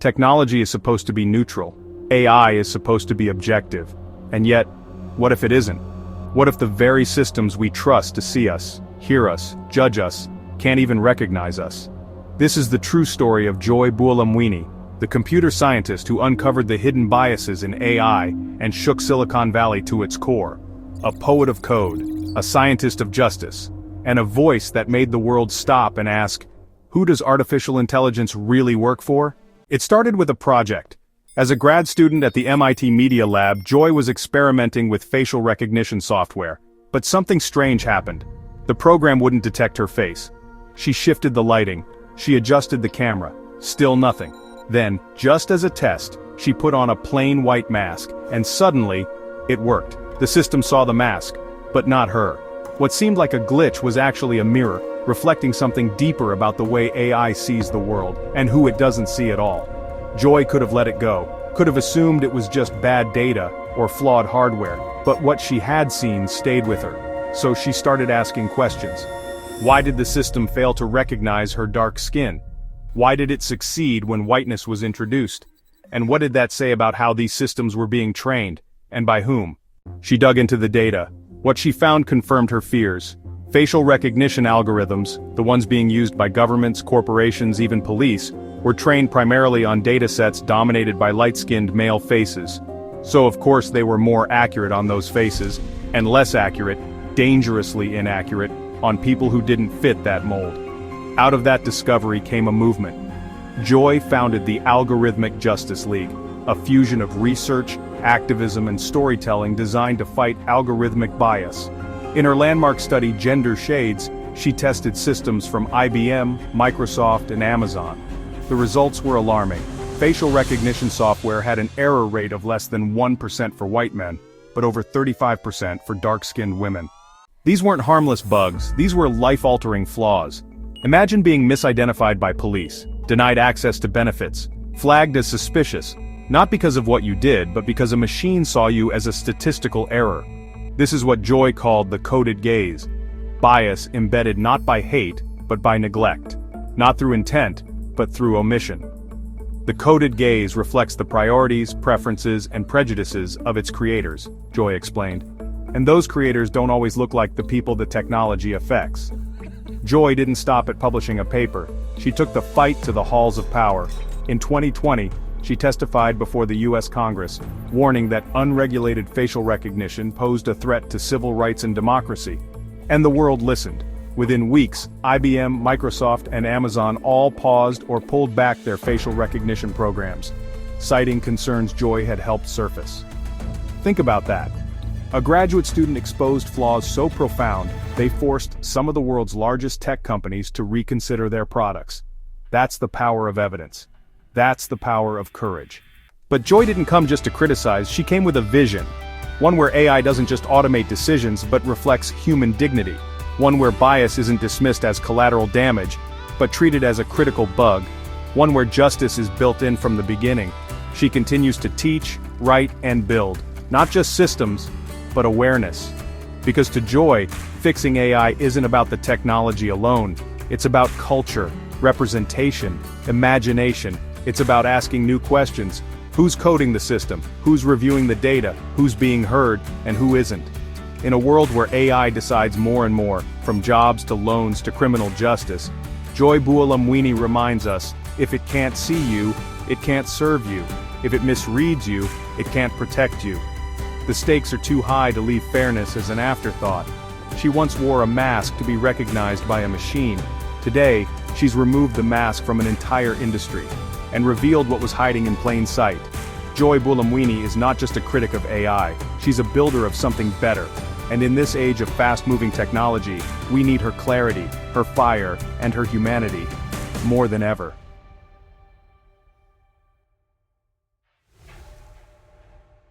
Technology is supposed to be neutral. AI is supposed to be objective. And yet, what if it isn't? What if the very systems we trust to see us, hear us, judge us, can't even recognize us? This is the true story of Joy Buolamwini, the computer scientist who uncovered the hidden biases in AI and shook Silicon Valley to its core. A poet of code, a scientist of justice, and a voice that made the world stop and ask, who does artificial intelligence really work for? It started with a project. As a grad student at the MIT Media Lab, Joy was experimenting with facial recognition software. But something strange happened. The program wouldn't detect her face. She shifted the lighting. She adjusted the camera. Still nothing. Then, just as a test, she put on a plain white mask, and suddenly, it worked. The system saw the mask, but not her. What seemed like a glitch was actually a mirror, reflecting something deeper about the way AI sees the world, and who it doesn't see at all. Joy could have let it go, could have assumed it was just bad data, or flawed hardware, but what she had seen stayed with her. So she started asking questions. Why did the system fail to recognize her dark skin? Why did it succeed when whiteness was introduced? And what did that say about how these systems were being trained, and by whom? She dug into the data. What she found confirmed her fears. Facial recognition algorithms, the ones being used by governments, corporations, even police, were trained primarily on datasets dominated by light-skinned male faces. So of course they were more accurate on those faces, and less accurate, dangerously inaccurate, on people who didn't fit that mold. Out of that discovery came a movement. Joy founded the Algorithmic Justice League, a fusion of research, activism, and storytelling designed to fight algorithmic bias. In her landmark study Gender Shades, she tested systems from IBM, Microsoft, and Amazon. The results were alarming. Facial recognition software had an error rate of less than 1% for white men, but over 35% for dark-skinned women. These weren't harmless bugs, these were life-altering flaws. Imagine being misidentified by police, denied access to benefits, flagged as suspicious, not because of what you did, but because a machine saw you as a statistical error. This is what Joy called the coded gaze. Bias embedded not by hate, but by neglect. Not through intent, but through omission. The coded gaze reflects the priorities, preferences, and prejudices of its creators, Joy explained. And those creators don't always look like the people the technology affects. Joy didn't stop at publishing a paper. She took the fight to the halls of power. In 2020, she testified before the U.S. Congress, warning that unregulated facial recognition posed a threat to civil rights and democracy. And the world listened. Within weeks, IBM, Microsoft, and Amazon all paused or pulled back their facial recognition programs, citing concerns Joy had helped surface. Think about that. A graduate student exposed flaws so profound, they forced some of the world's largest tech companies to reconsider their products. That's the power of evidence. That's the power of courage. But Joy didn't come just to criticize, she came with a vision. One where AI doesn't just automate decisions, but reflects human dignity. One where bias isn't dismissed as collateral damage, but treated as a critical bug. One where justice is built in from the beginning. She continues to teach, write, and build. Not just systems, but awareness. Because to Joy, fixing AI isn't about the technology alone. It's about culture, representation, imagination. It's about asking new questions. Who's coding the system? Who's reviewing the data? Who's being heard? And who isn't? In a world where AI decides more and more, from jobs to loans to criminal justice, Joy Buolamwini reminds us, if it can't see you, it can't serve you. If it misreads you, it can't protect you. The stakes are too high to leave fairness as an afterthought. She once wore a mask to be recognized by a machine. Today, she's removed the mask from an entire industry and revealed what was hiding in plain sight. Joy Buolamwini is not just a critic of AI, she's a builder of something better. And in this age of fast-moving technology, we need her clarity, her fire, and her humanity more than ever.